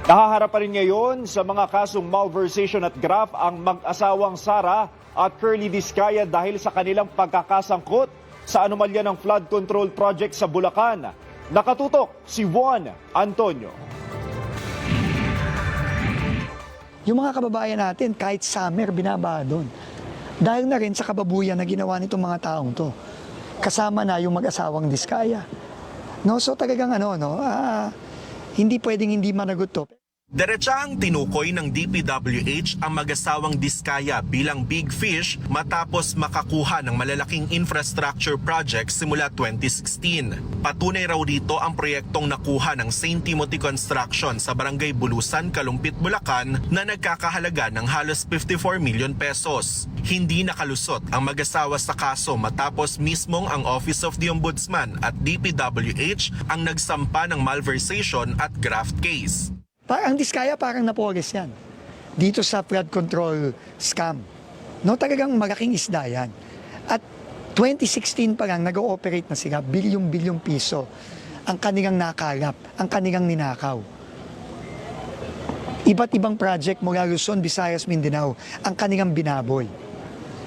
Nahaharap pa rin ngayon sa mga kasong malversation at graft ang mag-asawang Sara at Curly Discaya dahil sa kanilang pagkakasangkot sa anomalya ng flood control project sa Bulacan. Nakatutok si Juan Antonio. Yung mga kababayan natin, kahit summer, binabaha doon. Dahil na rin sa kababuyan na ginawa nitong mga taong to. Kasama na yung mag-asawang Discaya. No, so talagang hindi pwedeng hindi managot to. Diretsahang tinukoy ng DPWH ang mag-asawang Discaya bilang big fish matapos makakuha ng malalaking infrastructure project simula 2016. Patunay raw dito ang proyektong nakuha ng St. Timothy Construction sa Barangay Bulusan, Kalumpit, Bulacan na nagkakahalaga ng halos 54 million pesos. Hindi nakalusot ang mag-asawa sa kaso matapos mismong ang Office of the Ombudsman at DPWH ang nagsampa ng malversation at graft case. Ang Discaya parang napores yan. Dito sa flood control scam. No, talagang malaking isda yan. At 2016 pa lang nag-ooperate na sila, bilyong-bilyong piso ang kanilang nakalap, ang kanilang ninakaw. Iba't ibang project mula Luzon, Visayas, Mindanao ang kanilang binaboy.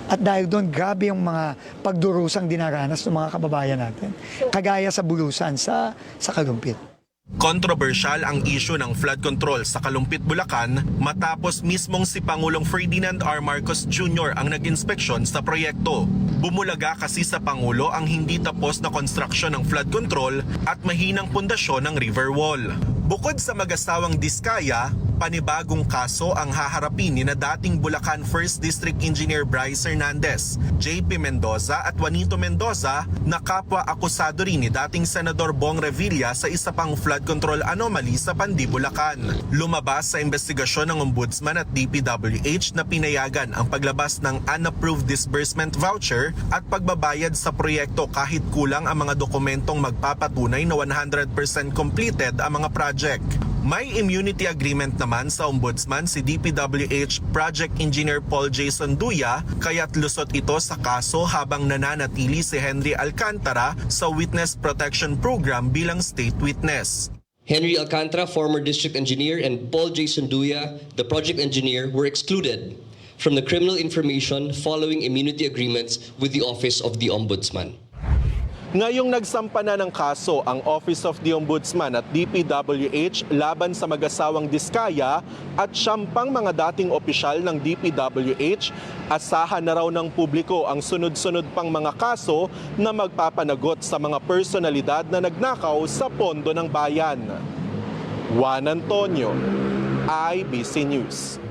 At dahil doon, grabe yung mga pagdurusang dinaranas ng mga kababayan natin. Kagaya sa Bulusan, sa Kalumpit. Kontrobersyal ang issue ng flood control sa Kalumpit, Bulacan matapos mismong si Pangulong Ferdinand R. Marcos Jr. ang nag-inspeksyon sa proyekto. Bumulaga kasi sa Pangulo ang hindi tapos na konstruksyon ng flood control at mahinang pundasyon ng river wall. Bukod sa mag-asawang Discaya, panibagong kaso ang haharapin ni na dating Bulacan 1st District Engineer Bryce Hernandez, JP Mendoza at Juanito Mendoza na kapwa akusado rin ni dating Senador Bong Revilla sa isa pang flood control anomaly sa Pandi, Bulacan. Lumabas sa investigasyon ng Ombudsman at DPWH na pinayagan ang paglabas ng unapproved disbursement voucher at pagbabayad sa proyekto kahit kulang ang mga dokumentong magpapatunay na 100% completed ang mga project. May immunity agreement naman sa Ombudsman si DPWH Project Engineer Paul Jason Duya kaya't lusot ito sa kaso habang nananatili si Henry Alcantara sa Witness Protection Program bilang state witness. Henry Alcantara, former district engineer, and Paul Jason Duya, the project engineer, were excluded from the criminal information following immunity agreements with the Office of the Ombudsman. Ngayong nagsampa na ng kaso ang Office of the Ombudsman at DPWH laban sa mag-asawang Discaya at siyang mga dating opisyal ng DPWH, asahan na raw ng publiko ang sunod-sunod pang mga kaso na magpapanagot sa mga personalidad na nagnakaw sa pondo ng bayan. Juan Antonio, IBC News.